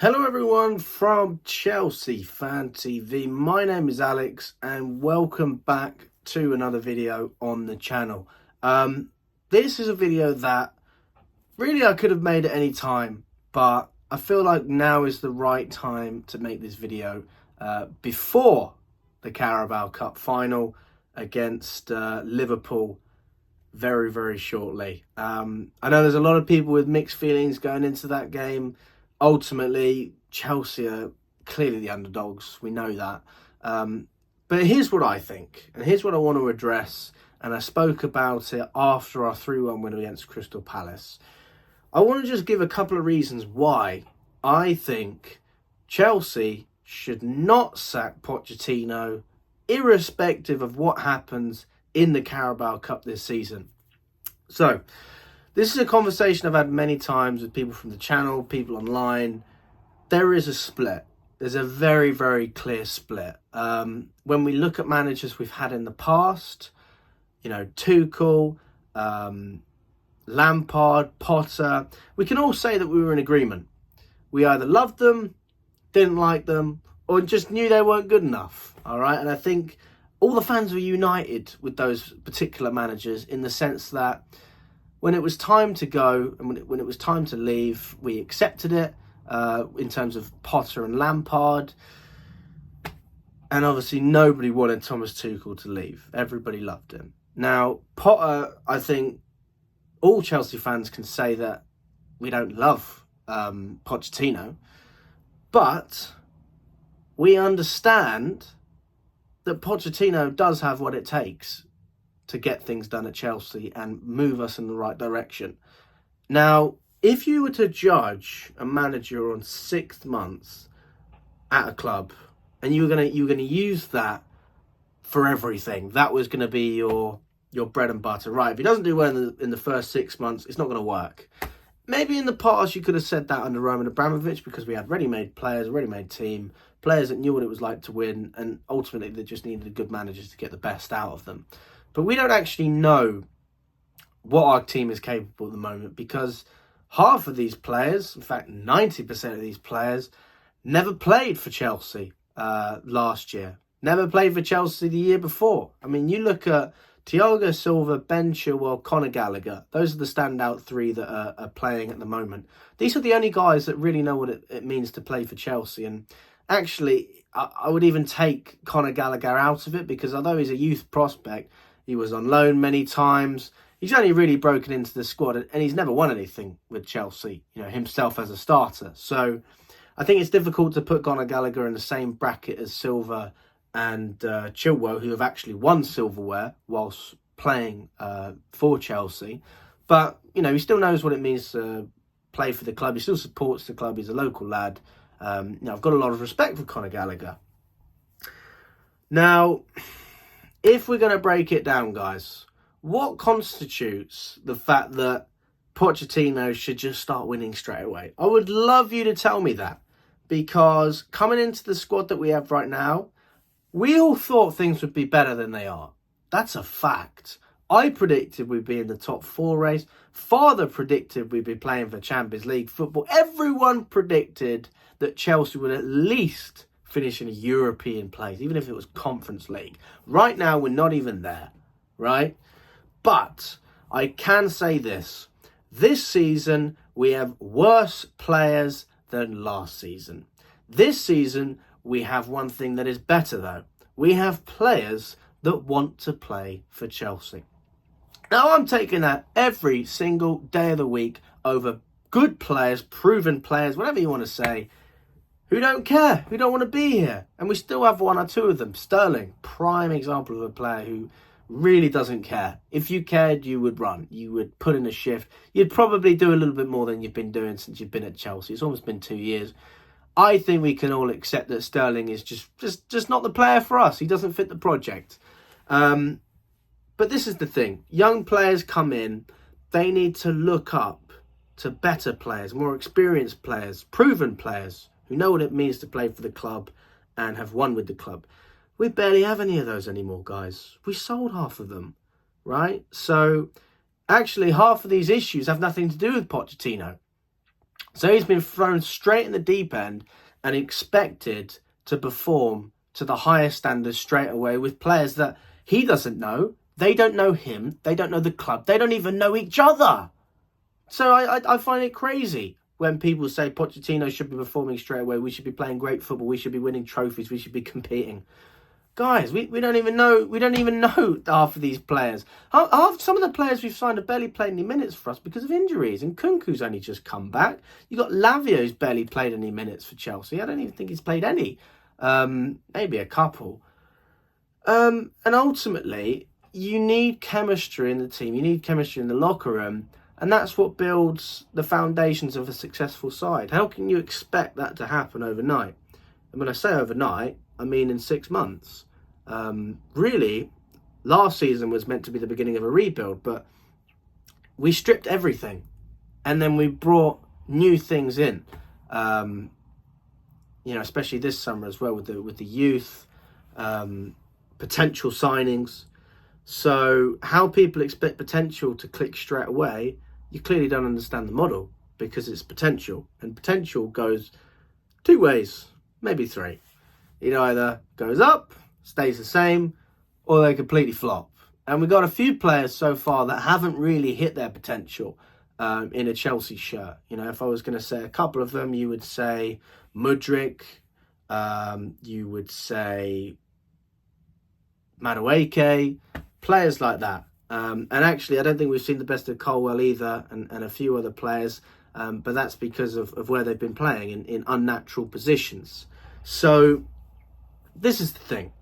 Hello everyone from Chelsea Fan TV. My name is Alex and welcome back to another video on the channel. This is a video that really I could have made at any time, but I feel like now is the right time to make this video before the Carabao Cup final against Liverpool very, very shortly. I know there's a lot of people with mixed feelings going into that game. Ultimately, Chelsea are clearly the underdogs. We know that. But here's what I think, and here's what I want to address. And I spoke about it after our 3-1 win against Crystal Palace. I want to just give a couple of reasons why I think Chelsea should not sack Pochettino, irrespective of what happens in the Carabao Cup this season. So, this is a conversation I've had many times with people from the channel, people online. There is a split. There's a very, very clear split. When we look at managers we've had in the past, Tuchel, Lampard, Potter, we can all say that we were in agreement. We either loved them, didn't like them, or just knew they weren't good enough. All right. And I think all the fans were united with those particular managers in the sense that when it was time to go and when it was time to leave, we accepted it in terms of Potter and Lampard. And obviously nobody wanted Thomas Tuchel to leave. Everybody loved him. Now, Potter, I think all Chelsea fans can say that we don't love Pochettino. But we understand that Pochettino does have what it takes to get things done at Chelsea and move us in the right direction. Now, if you were to judge a manager on 6 months at a club, and you were gonna use that for everything, that was gonna be your bread and butter, right? If he doesn't do well in the first 6 months, it's not gonna work. Maybe in the past you could have said that under Roman Abramovich because we had ready-made players, a ready-made team, players that knew what it was like to win, and ultimately they just needed good managers to get the best out of them. But we don't actually know what our team is capable at the moment because half of these players, in fact 90% of these players, never played for Chelsea last year. Never played for Chelsea the year before. I mean, you look at Thiago Silva, Ben Chilwell, Conor Gallagher. Those are the standout three that are playing at the moment. These are the only guys that really know what it means to play for Chelsea. And actually, I would even take Conor Gallagher out of it because although he's a youth prospect, he was on loan many times. He's only really broken into the squad and he's never won anything with Chelsea, himself as a starter. So I think it's difficult to put Conor Gallagher in the same bracket as Silva and Chilwell, who have actually won silverware whilst playing for Chelsea. But, he still knows what it means to play for the club. He still supports the club. He's a local lad. I've got a lot of respect for Conor Gallagher. Now, if we're going to break it down, guys, what constitutes the fact that Pochettino should just start winning straight away? I would love you to tell me that because coming into the squad that we have right now, we all thought things would be better than they are. That's a fact. I predicted we'd be in the top 4 race. Father predicted we'd be playing for Champions League football. Everyone predicted that Chelsea would at least finish in a European place, even if it was Conference League. Right now, we're not even there, right? But I can say this. This season, we have worse players than last season. This season, we have one thing that is better, though. We have players that want to play for Chelsea. Now, I'm taking that every single day of the week over good players, proven players, whatever you want to say, who don't care, who don't want to be here. And we still have 1 or 2 of them. Sterling, prime example of a player who really doesn't care. If you cared, you would run. You would put in a shift. You'd probably do a little bit more than you've been doing since you've been at Chelsea. It's almost been 2 years. I think we can all accept that Sterling is just not the player for us. He doesn't fit the project. But this is the thing. Young players come in. They need to look up to better players, more experienced players, proven players who know what it means to play for the club and have won with the club. We barely have any of those anymore, guys. We sold half of them, right? So actually half of these issues have nothing to do with Pochettino. So he's been thrown straight in the deep end and expected to perform to the highest standards straight away with players that he doesn't know. They don't know him. They don't know the club. They don't even know each other. So I find it crazy when people say Pochettino should be performing straight away. We should be playing great football. We should be winning trophies. We should be competing. Guys, we don't even know. We don't even know half of these players. Some of the players we've signed have barely played any minutes for us because of injuries. And Kunku's only just come back. You got Lavia, who's barely played any minutes for Chelsea. I don't even think he's played any. Maybe a couple. And ultimately, you need chemistry in the team. You need chemistry in the locker room. And that's what builds the foundations of a successful side. How can you expect that to happen overnight? And when I say overnight, I mean in 6 months. Really, last season was meant to be the beginning of a rebuild, but we stripped everything. And then we brought new things in. Especially this summer as well with the youth, potential signings. So how people expect potential to click straight away, you clearly don't understand the model, because it's potential. And potential goes 2 ways, maybe 3. It either goes up, stays the same, or they completely flop. And we've got a few players so far that haven't really hit their potential in a Chelsea shirt. If I was going to say a couple of them, you would say Mudryk, you would say Madueke, players like that. And actually, I don't think we've seen the best of Colwell either, and a few other players. But that's because of where they've been playing in unnatural positions. So this is the thing.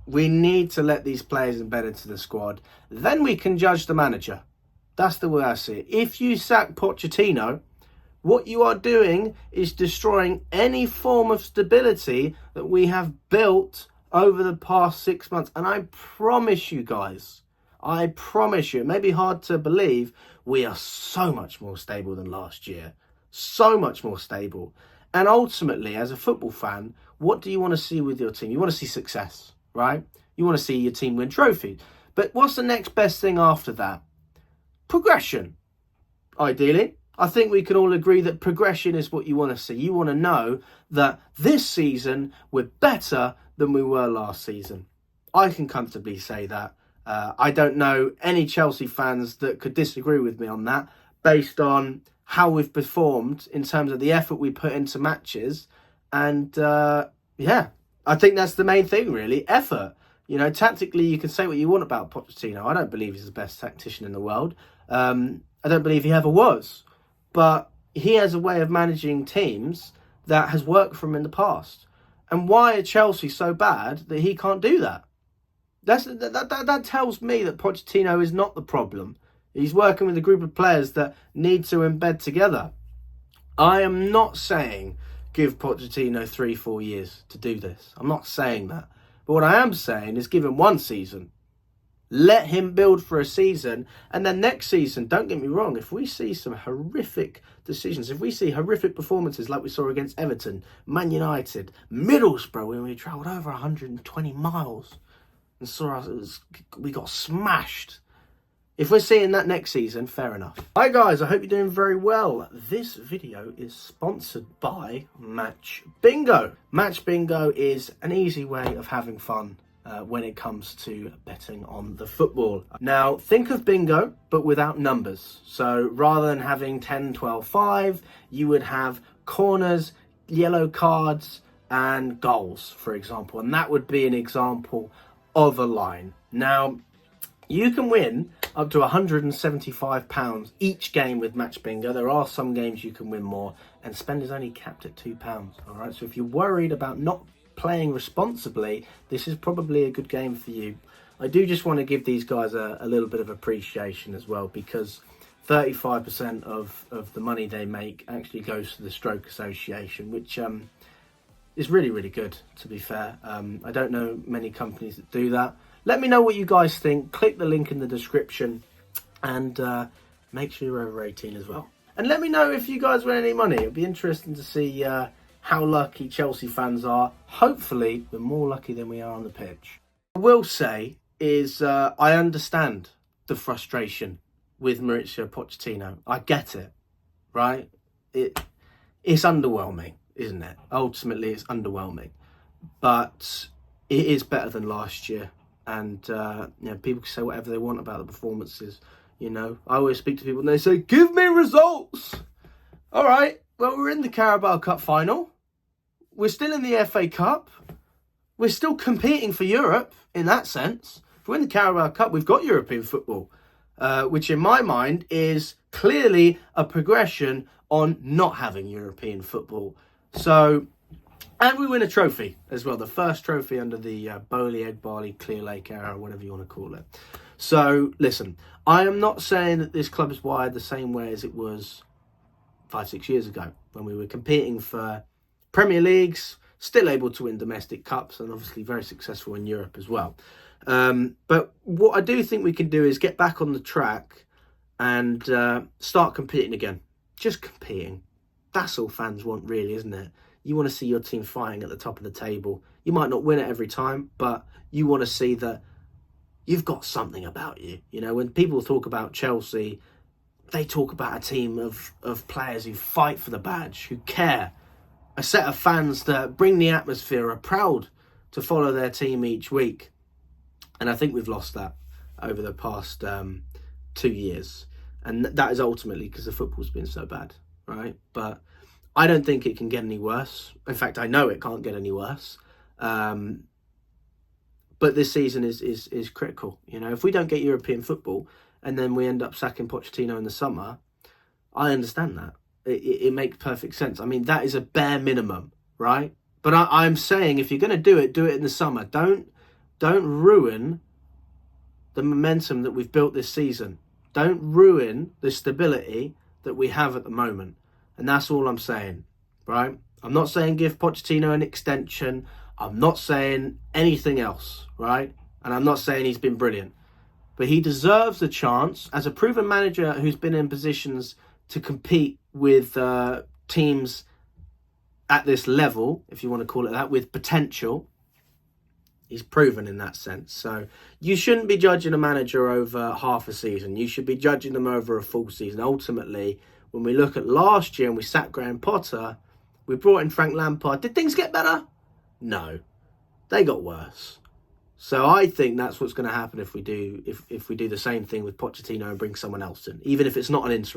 We need to let these players embed into the squad. Then we can judge the manager. That's the way I see it. If you sack Pochettino, what you are doing is destroying any form of stability that we have built over the past 6 months. And I promise you guys, it may be hard to believe, we are so much more stable than last year. So much more stable. And ultimately, as a football fan, what do you want to see with your team? You want to see success, right? You want to see your team win trophies. But what's the next best thing after that? Progression, ideally. I think we can all agree that progression is what you want to see. You want to know that this season we're better than we were last season. I can comfortably say that. I don't know any Chelsea fans that could disagree with me on that, based on how we've performed in terms of the effort we put into matches. And I think that's the main thing, really, effort. Tactically, you can say what you want about Pochettino. I don't believe he's the best tactician in the world. I don't believe he ever was. But he has a way of managing teams that has worked for him in the past. And why are Chelsea so bad that he can't do that? That tells me that Pochettino is not the problem. He's working with a group of players that need to embed together. I am not saying give Pochettino 3-4 years to do this. I'm not saying that. But what I am saying is give him 1 season. Let him build for a season. And then next season, don't get me wrong, if we see some horrific decisions, if we see horrific performances like we saw against Everton, Man United, Middlesbrough, when we travelled over 120 miles and saw us, we got smashed. If we're seeing that next season, fair enough. Hi guys, I hope you're doing very well. This video is sponsored by Match Bingo. Match Bingo is an easy way of having fun when it comes to betting on the football. Now, think of bingo, but without numbers. So rather than having 10, 12, 5, you would have corners, yellow cards, and goals, for example. And that would be an example of a line. Now, you can win up to £175 each game with Match Bingo. There are some games you can win more, and spend is only capped at £2. All right, so if you're worried about not playing responsibly, this is probably a good game for you. I do just want to give these guys a little bit of appreciation as well, because 35% of the money they make actually goes to the Stroke Association, which is really, really good, to be fair. I don't know many companies that do that. Let me know what you guys think. Click the link in the description, and make sure you're over 18 as well. And let me know if you guys win any money. It'll be interesting to see how lucky Chelsea fans are. Hopefully, we're more lucky than we are on the pitch. What I will say is I understand the frustration with Mauricio Pochettino. I get it, right? it's underwhelming, isn't it? Ultimately, it's underwhelming. But it is better than last year. And, people can say whatever they want about the performances. I always speak to people and they say, give me results. All right, well, we're in the Carabao Cup final. We're still in the FA Cup. We're still competing for Europe in that sense. If we're in the Carabao Cup, we've got European football, which in my mind is clearly a progression on not having European football. So, and we win a trophy as well, the first trophy under the Bowley, Egg Barley, Clear Lake era, whatever you want to call it. So, listen, I am not saying that this club is wired the same way as it was 5-6 years ago when we were competing for Premier Leagues, still able to win domestic cups, and obviously very successful in Europe as well. But what I do think we can do is get back on the track and start competing again. Just competing. That's all fans want, really, isn't it? You want to see your team fighting at the top of the table. You might not win it every time, but you want to see that you've got something about you. When people talk about Chelsea, they talk about a team of players who fight for the badge, who care. A set of fans that bring the atmosphere, are proud to follow their team each week. And I think we've lost that over the past 2 years. And that is ultimately because the football's been so bad, right? But I don't think it can get any worse. In fact, I know it can't get any worse. But this season is critical. If we don't get European football and then we end up sacking Pochettino in the summer, I understand that. It makes perfect sense. I mean, that is a bare minimum, right? But I'm saying if you're going to do it in the summer. Don't ruin the momentum that we've built this season. Don't ruin the stability that we have at the moment. And that's all I'm saying, right? I'm not saying give Pochettino an extension. I'm not saying anything else, right? And I'm not saying he's been brilliant. But he deserves a chance as a proven manager who's been in positions to compete with teams at this level, if you want to call it that, with potential. He's proven in that sense. So you shouldn't be judging a manager over half a season. You should be judging them over a full season. Ultimately, when we look at last year and we sacked Graham Potter, we brought in Frank Lampard. Did things get better? No. They got worse. So I think that's what's going to happen if we do the same thing with Pochettino and bring someone else in, even if it's not an interim.